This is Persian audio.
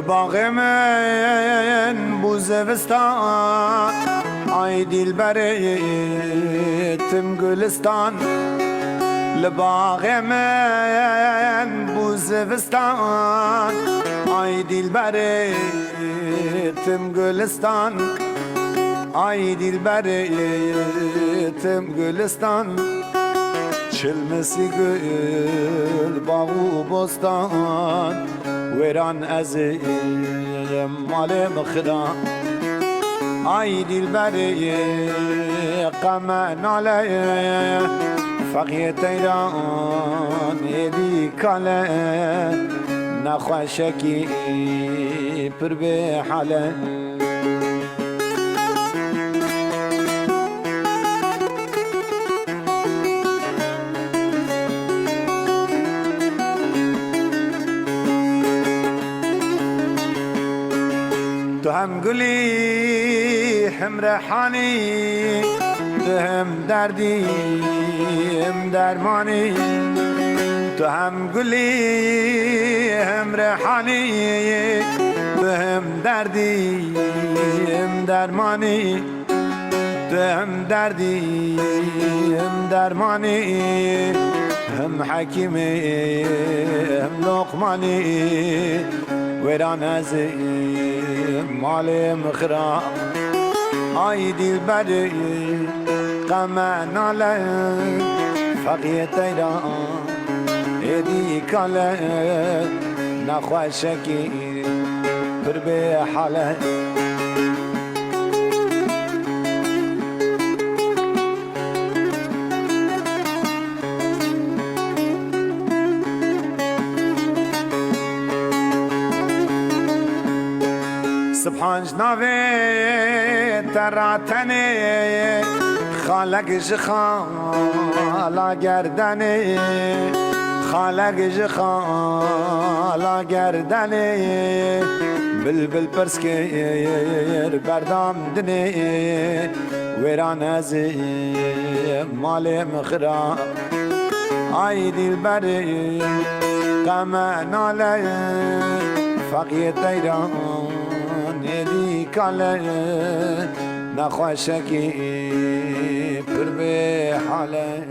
لباغ من بو زوستان آی دل برتم گلستان لباغ من بو زوستان آی دل برتم گلستان آی دل برتم گلستان چلمسی گل باغ و بستان ویران از مال مخدا آی دل بری قمن علی فقیه تیران ایدی کاله نخوشکی پر به حاله تو هم گلی هم ریحانی تو هم دردی هم درمانی تو هم گلی هم ریحانی تو هم دردی هم درمانی تو هم دردی هم درمانی هم حکیمی هم لقمانی ویران از مال مخرا آی دل بری قمن علی فقیه تیران ایدی کاله نخوشکی پر به حاله سبحان جنابه تراتنه خالق جخالا گردنه خالق جخالا گردنه بلبل پرسکر بردام دنه ویران از مال مخرا آی دل بری قمن علی فقیه تیران ایدی کاله نخوشکی پر به حاله